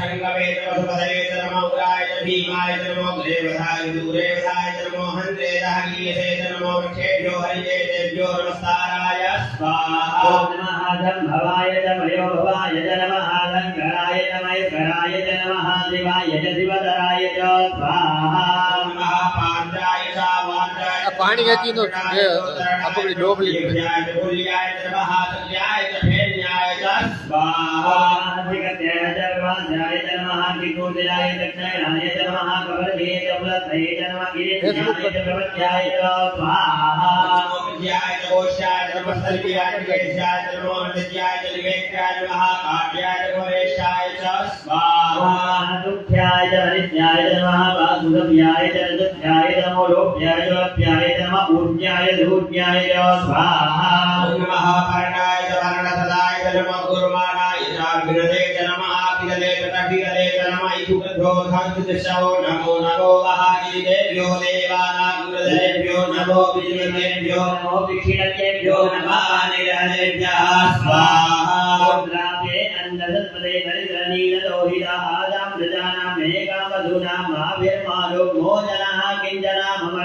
शङ्कवे च वसुपतये च नमो उग्राय च भीमाय च नमो देवताय दूरेवताय च नमो हन्त्रे च हरीयसे च नमो वृक्षेभ्यो हरिकेशेभ्यो नमस्काराय स्वाहा ओम नमः धम्भवाय च मयोभवाय च नमः लङ्कराय च मयकराय च नमः शिवाय च शिवतराय च स्वाहा नमः पाञ्चाय च वाञ्चाय च पाणी घेती नो आपली डोबली पुल्याय च नमः सत्याय च फेन्याय च स्वाहा अधिगत्याय च वाञ्चाय च नमः विकुञ्जयाय च दक्षिणाय च नमः कवलये च पुलत्तये च नमः गिरिध्याय च प्रवत्याय च स्वाहा नमो विद्याय च घोष्याय च नमस्तल्पियाय च केशाय च नमो नृत्याय च निवेक्याय च नमः काट्याय च घोरेशाय च स्वाहा दुःख्याय च हरित्याय च नमः वासुदेव्याय च रजत्याय च नमो लोभ्याय च लभ्याय च नमः ऊर्ध्याय धूर्ध्याय च स्वाहा नमः पर्णाय च वर्णसदाय च नमः गुरुमाणाय च विरते च नमः अभिगते च तभिगते च नमः इतुभ्यो धन्विदशो नमो नमो महागिरिदेभ्यो देवानां गुरुदेभ्यो नमो विजयेभ्यो नमो विक्षिणकेभ्यो नमः निरहरेभ्यः स्वाहा रुद्राभे अन्धसत्पदे हरिधनीललोहिताजामृजानां मेघामधूनां महाभिर्मालो मोजनः किञ्जना मम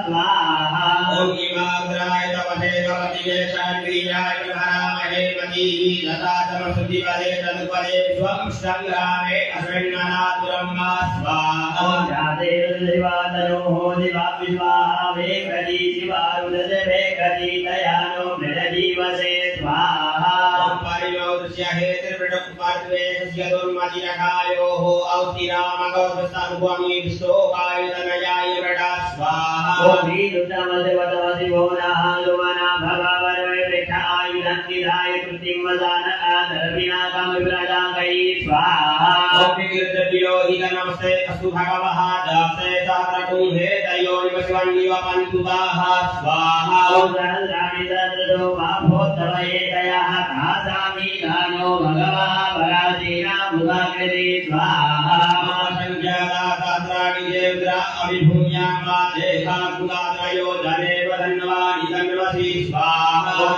स्वाहा ॐ इमाग्राय तपसे तपतिगे शान्वीराय भरामहे मतीः लता समसुतिपदे तदुपदे स्वं संग्रामे अश्विन्ननातुरं मा स्वाहा ॐ जातेर्दिवातनोः दिवा विश्वाहा वेकरी शिवारुदसे वेकरी दयानो मृडजीवसे स्वाहा ॐ परिणो दृश्य हेतिर्वृडुपार्त्वे तस्य दुर्मतिरखायोः औतिरामगौरस्तनुपमी विष्णोपायुधनयाय वृडा स्वाहा ॐ वीरुद्रमदेवतमसि भुवनः लुमना भववरवे वृक्षायुधं शान्तिदाय कृतिं वदान आदरविनाकं विप्रदाकै स्वाहा नमस्ते अस्तु भगवः दासे साप्रकुं हे तयो निवस्वन्निवपन्तुताः स्वाहा राणि ददो बाभोत्तमये दयाः कासामि दानो भगवा पराधीना मुदाकृति स्वाहा संज्ञाता सहस्राणि देवद्रा अभिभूम्या मादेहा कुलात्रयो धनेव धन्वानि धन्वसि स्वाहा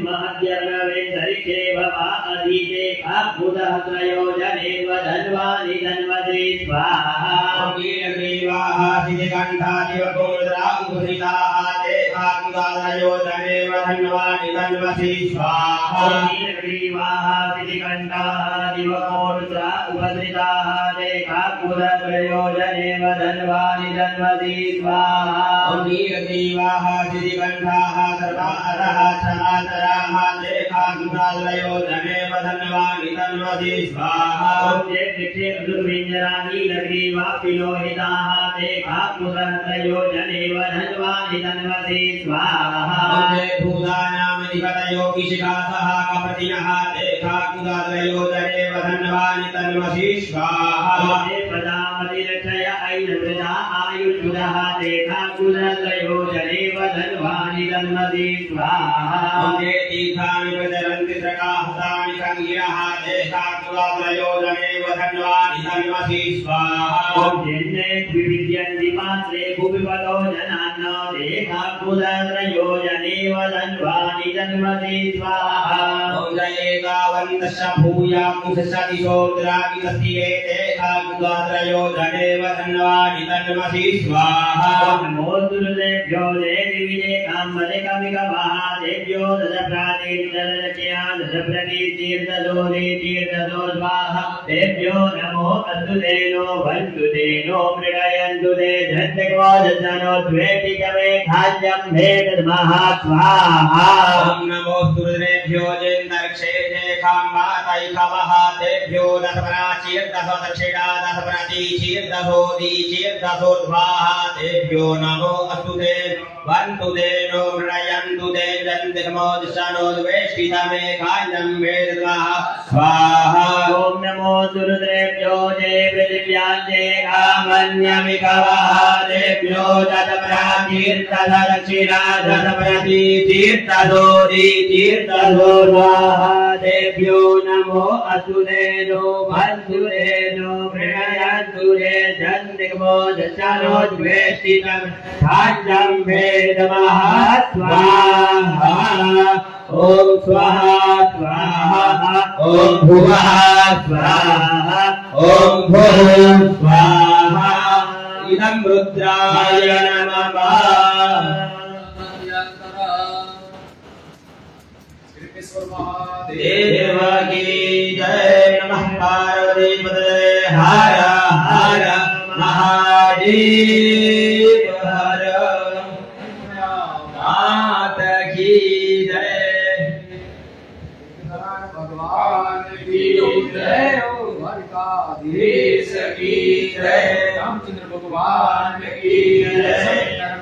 महद्यर्णवे धरिते भवा अधीते काकुदत्रयो धनेव धन्वानि धन्वसि स्वाहा वीरग्रीवाः सिद्धिकण्ठादिवकोद्रा उपसृताः देहा कुलात्रयो धनेव धन्वानि धन्वसि स्वाहा वीरग्रीवाः सिद्धिकण्ठादिवकोद्रा उपसृताः देहा कुलात्रयो धनेव धन्वानि धन्वसि स्वाहा वीरग्रीवाः सिद्धिकण्ठाः सर्वा अरः क्षमातराः देहा कुलात्रयो धनेव धन्वानि धन्वसि स्वाहा दुर्विञ्जराणि लग्रीवा पिलोहिताः देहा कुलात्रयो धनेव धन्वानि धन्वसि स्वाहा भूतानामधिपतयो किशिकासः कपटिनः देहा कुलात्रयो धनेव धन्वानि धन्वसि स्वाहा प्रजापतिरक्षय ऐनवृता आयुर्जुरः देहा कुलात्रयो धनेव धन्वानि धन्वसि स्वाहा तीर्थानि प्रचरन्ति सकाहतानि कङ्गिरः देहा कुलात्रयो धनेव धन्वानि धन्वसि स्वाहा जन्मे विविध्यन्ति पात्रे भुविपतो जनान्नो देहा कुलात्रयो धनेव धन्वानि धन्वसि स्वाहा एतावन्तश्च भूयामुषसति सोद्रावितस्तिरे देहा कुलात्रयो धनेव धन्वानि धन्वसि स्वाहा नमो दुर्देभ्यो देवी काम्बलिकमिकवाः देव्यो दशप्रातीर्दशरचया दशप्रतीतीर्थदोरे तीर्थदो स्वाहा देव्यो नमो अस्तुतेनो वन्दुतेनो मृगयन्तु ते झट्टको दशनो द्वेटिकमे खाद्यं भेदमः स्वाहा नमो दुर्देभ्यो जेन्दर्क्षेजे खाम्बातैखवः देव्यो दशप्राचीर्दशो दक्षिणा दशप्रतीचीर्दशोदीचीर्दशो स्वाहा देव्यो नमो अस्तुते वन्तु तेनो मृगयन्तु ते जन्तिकमो दशनो द्वेष्टितमे खाद्यं भेदमः स्वाहा ॐ नमो दुर्देभ्यो जे पृथिव्याञ्जे कामन्यमिकवः देव्यो दशप्राचीर्दशदक्षिणा दशप्रतीचीर्दशोदीचीर्दशो स्वाहा देव्यो नमो अस्तुतेनो वन्तुतेनो मृगयन्तु ते जन्तिकमो दशनो द्वेष्टितं खाद्यं भेदमः स्वाहा ॐ स्वाहा स्वाहा ॐ भुवः स्वाहा ॐ भुः स्वाहा इदं रुद्राय नमः देव की जय नमः पार्वती पतये हर हर महादेव हर मात की जय भगवान की जय द्वारकाधीश की जय रामचंद्र भगवान की जय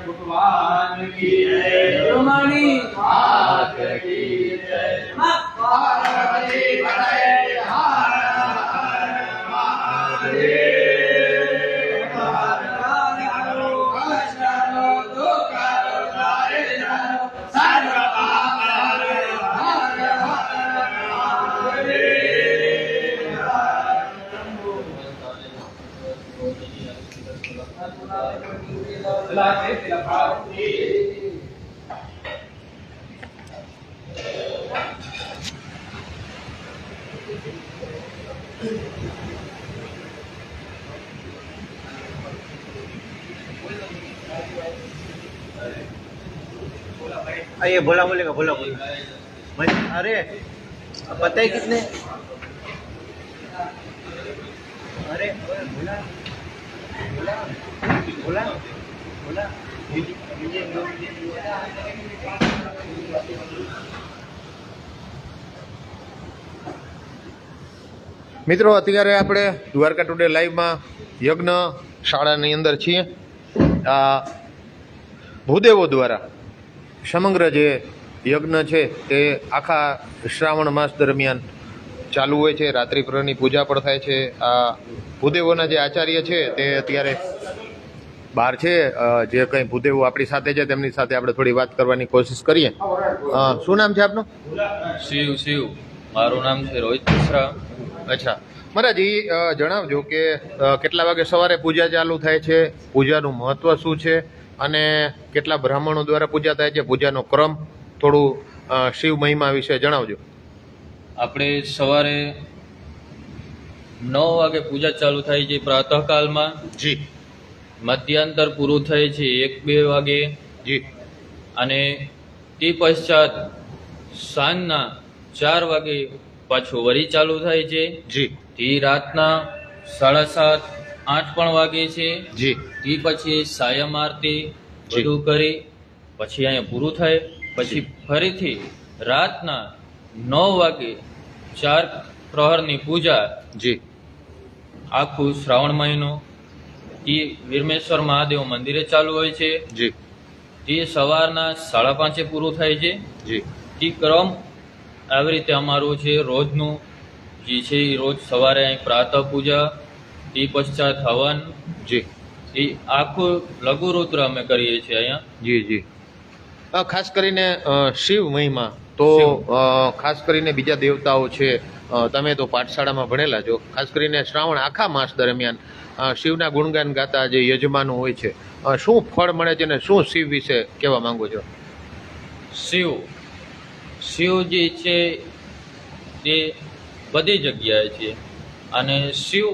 भगवान की जय रुक्मिणी मात की जय पार्वती पतये हर हर महादेव हर हर कष्टो दुःखो दारिद्र्यो सर्व पाप हर हर ये भोला बोलेगा भोला बोलेगा अरे अब बताए कितने अरे भोला भोला भोला भोला મિત્રો અત્યારે આપણે દ્વારકા ટુડે લાઈવમાં યજ્ઞ શાળાની અંદર છીએ. આ ભૂદેવો દ્વારા સમગ્ર જે યજ્ઞ છે તે આખા શ્રાવણ માસ દરમિયાન ચાલુ હોય છે. રાત્રિ પ્રહરની પૂજા પણ થાય છે. આ ભૂદેવોના જે આચાર્ય છે તે અત્યારે બહાર છે. જે કંઈ ભૂદેવો આપણી સાથે છે તેમની સાથે આપણે થોડી વાત કરવાની કોશિશ કરીએ. શું નામ છે આપનું? શિવ મારું નામ છે રોહિત મિશ્રા. અચ્છા મહારાજ, એ જણાવજો કે કેટલા વાગે સવારે પૂજા ચાલુ થાય છે, પૂજાનું મહત્વ શું છે અને કેટલા બ્રાહ્મણો દ્વારા પૂજા થાય છે, પૂજાનો ક્રમ થોડું શિવ મહિમા વિશે જણાવજો. આપણે સવારે 9 વાગે પૂજા ચાલુ થાય છે પ્રાતઃકાલમાં. જી મધ્યાંતર પૂરું થાય છે 1-2 વાગે જી. અને તે પશ્ચાત સાંજના 4 વાગે પાછું વરી ચાલુ થાય છે. જી તે રાતના 7:30-8 પણ વાગે છે. જી તે પછી સાયમ આરતી બધું કરી પછી અહીંયા પૂરું થાય. પછી ફરીથી રાતના 9 વાગે 4 પ્રહરની પૂજા. જી આખું શ્રાવણ મહિનો એ વીરમેશ્વર મહાદેવ મંદિરે ચાલુ હોય છે. જી તે સવારના 5:30 પૂરું થાય છે. જી તે ક્રમ આવી રીતે અમારું છે રોજનું જે છે એ રોજ સવારે અહીં પ્રાતઃ પૂજા, તે પશ્ચાત હવન, જી એ આખું લઘુરુદ્ર અમે કરીએ છીએ અહીંયા. જી જી. ખાસ કરીને શિવ મહિમા તો ખાસ કરીને બીજા દેવતાઓ છે, તમે તો પાઠશાળામાં ભણેલા છો. ખાસ કરીને શ્રાવણ આખા માસ દરમિયાન શિવના ગુણગાન ગાતા જે યજમાનો હોય છે, શું ફળ મળે છે અને શું શિવ વિશે કહેવા માંગો છો? શિવ જે છે તે બધી જગ્યાએ છે અને શિવ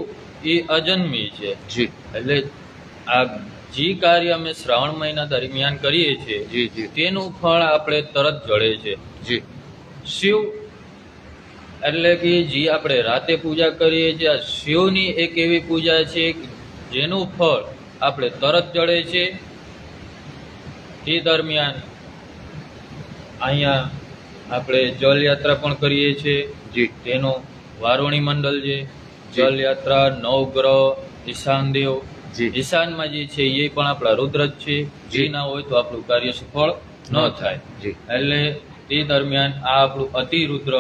એ અજન્મી છે. જી એટલે આ જે કાર્ય અમે શ્રાવણ મહિના દરમિયાન કરીએ છીએ જી જી તેનું ફળ આપણે તરત જળે છે. જી શિવ એટલે કે જે આપણે રાતે પૂજા કરીએ છીએ, આ શિવની એક એવી પૂજા છે જેનું ફળ આપણે તરત જળે છે. તે દરમિયાન અહીંયા આપણે જલયાત્રા પણ કરીએ છીએ. જી તેનું વારોણી મંડળ છે. જલયાત્રા, નવગ્રહ, ઈશાનદેવ. જી ઈશાનમાં જે છે એ પણ આપણા રુદ્ર જ છે. જે ના હોય તો આપણું કાર્ય સફળ ન થાય. જી એટલે તે દરમિયાન આ આપણું અતિરુદ્ર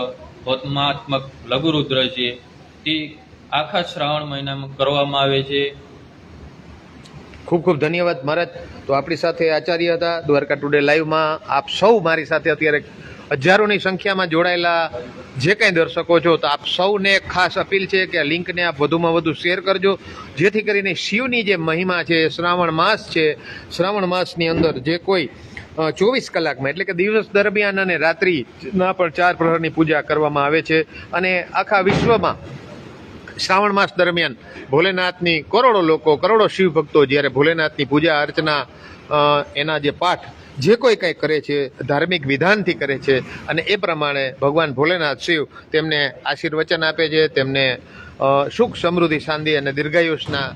હોત્માત્મક લઘુરુદ્ર છે તે આખા શ્રાવણ મહિનામાં કરવામાં આવે છે. ખૂબ ખૂબ ધન્યવાદ મહારાજ. તો આપણી સાથે આચાર્ય હતા દ્વારકા ટુડે લાઈવમાં. આપ સૌ મારી સાથે અત્યારે હજારોની સંખ્યામાં જોડાયેલા જે કંઈ દર્શકો છો, તો આપ સૌને ખાસ અપીલ છે કે આ લિંકને આપ વધુમાં વધુ શેર કરજો, જેથી કરીને શિવની જે મહિમા છે, શ્રાવણ માસ છે, શ્રાવણ માસની અંદર જે કોઈ 24 કલાકમાં એટલે કે દિવસ દરમિયાન અને રાત્રિના પણ 4 પ્રહરની પૂજા કરવામાં આવે છે. અને આખા વિશ્વમાં શ્રાવણ માસ દરમિયાન ભોલેનાથની કરોડો શિવ ભક્તો જ્યારે ભોલેનાથની પૂજા અર્ચના એના જે પાઠ જે કોઈ કંઈ કરે છે ધાર્મિક વિધાનથી કરે છે અને એ પ્રમાણે ભગવાન ભોલેનાથ શિવ તેમને આશીર્વચન આપે છે, તેમને સુખ સમૃદ્ધિ શાંતિ અને દીર્ઘાયુષના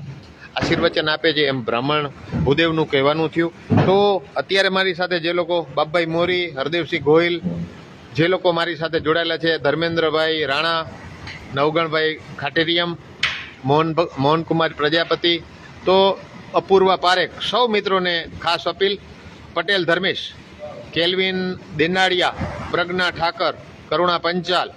આશીર્વચન આપે છે, એમ બ્રાહ્મણ ભૂદેવનું કહેવાનું થયું. તો અત્યારે મારી સાથે જે લોકો બાપભાઈ મોરી, હરદેવસિંહ ગોહિલ, જે લોકો મારી સાથે જોડાયેલા છે, ધર્મેન્દ્રભાઈ રાણા, નવગણભાઈ ખાટેરિયમ, મોહનકુમાર પ્રજાપતિ, તો અપૂર્વા પારેખ, સૌ મિત્રોને ખાસ અપીલ. પટેલ ધર્મેશ, કેલ્વિન દિનાડિયા, પ્રજ્ઞા ઠાકર, કરુણા પંચાલ,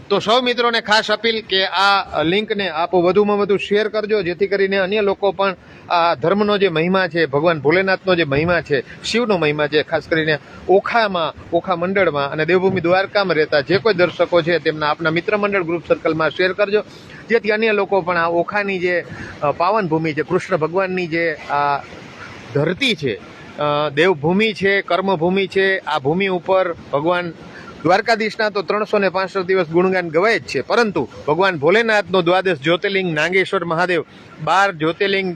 તો સૌ મિત્રોને ખાસ અપીલ કે આ લિંકને આપ વધુમાં વધુ શેર કરજો, જેથી કરીને અન્ય લોકો પણ આ ધર્મનો જે મહિમા છે, ભગવાન ભોલેનાથનો જે મહિમા છે, શિવનો મહિમા છે, ખાસ કરીને ઓખા મંડળમાં અને દેવભૂમિ દ્વારકામાં રહેતા જે કોઈ દર્શકો છે તેમના આપના મિત્ર મંડળ ગ્રુપ સર્કલમાં શેર કરજો, જેથી અન્ય લોકો પણ આ ઓખાની જે પાવન ભૂમિ છે, કૃષ્ણ ભગવાનની જે આ ધરતી છે, દેવભૂમિ છે, કર્મભૂમિ છે, આ ભૂમિ ઉપર ભગવાન દ્વારકાધીશના તો 365 દિવસ ગુણગાન ગવાય જ છે, પરંતુ ભગવાન ભોલેનાથનો દ્વાદશ જ્યોતિર્લિંગ નાગેશ્વર મહાદેવ 12 જ્યોતિર્લિંગ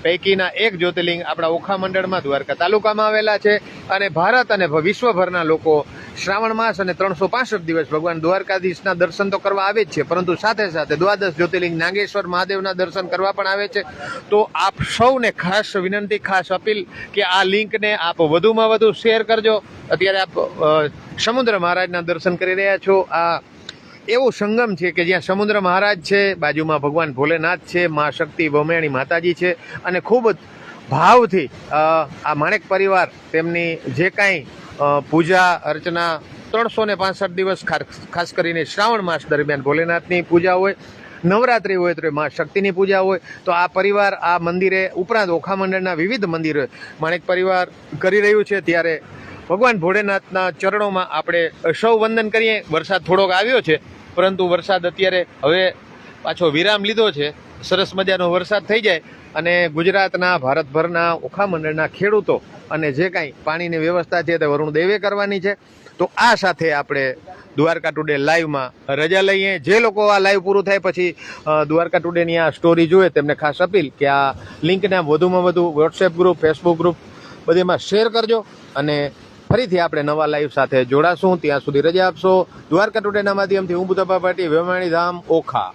પૈકીના એક જ્યોતિર્લિંગ આપણા ઓખા મંડળમાં દ્વારકા તાલુકામાં આવેલા છે. અને ભારત અને વિશ્વભરના લોકો શ્રાવણ માસ અને 365 દિવસ ભગવાન દ્વારકાધીશના દર્શન તો કરવા આવે જ છે, પરંતુ સાથે સાથે દ્વાદશ જ્યોતિર્લિંગ નાગેશ્વર મહાદેવના દર્શન કરવા પણ આવે છે. તો આપ સૌને ખાસ વિનંતી, ખાસ અપીલ કે આ લિંકને આપ વધુમાં વધુ શેર કરજો. અત્યારે આપ સમુદ્ર મહારાજના દર્શન કરી રહ્યા છો. આ એવો સંગમ છે કે જ્યાં સમુદ્ર મહારાજ છે, બાજુમાં ભગવાન ભોલેનાથ છે, મા શક્તિ ભૌમેણી માતાજી છે, અને ખૂબ જ ભાવથી આ માણેક પરિવાર તેમની જે કાંઈ પૂજા અર્ચના 365 દિવસ ખાસ કરીને શ્રાવણ માસ દરમિયાન ભોલેનાથની પૂજા હોય, નવરાત્રિ હોય તો મા શક્તિની પૂજા હોય. તો આ પરિવાર આ મંદિરે ઉપરાંત ઓખા મંડળના વિવિધ મંદિરો માણેક પરિવાર કરી રહ્યું છે. ત્યારે ભગવાન ભોળેનાથના ચરણોમાં આપણે સૌ વંદન કરીએ. વરસાદ થોડોક આવ્યો છે, પરંતુ વરસાદ અત્યારે હવે પાછો વિરામ લીધો છે. સરસ મજાનો વરસાદ થઈ જાય અને ગુજરાતના ભારતભરના ઓખા મંડળના ખેડૂતો અને જે કાંઈ પાણીની વ્યવસ્થા છે તે વરુણ દેવે કરવાની છે. તો આ સાથે આપણે દ્વારકા ટુડે લાઈવમાં રજા લઈએ. જે લોકો આ લાઈવ પૂરું થાય પછી દ્વારકા ટુડેની આ સ્ટોરી જોઈએ તેમને ખાસ અપીલ કે આ લિંકને વધુમાં વધુ વોટ્સએપ ગ્રુપ, ફેસબુક ગ્રુપ બધેમાં શેર કરજો અને ફરીથી આપણે નવા લાઈવ સાથે જોડાશું. ત્યાં સુધી રજા આપશો. દ્વારકા ટુડેના માધ્યમથી હું બુદ્ધપ્પા પાટી, વેમાણી ધામ, ઓખા.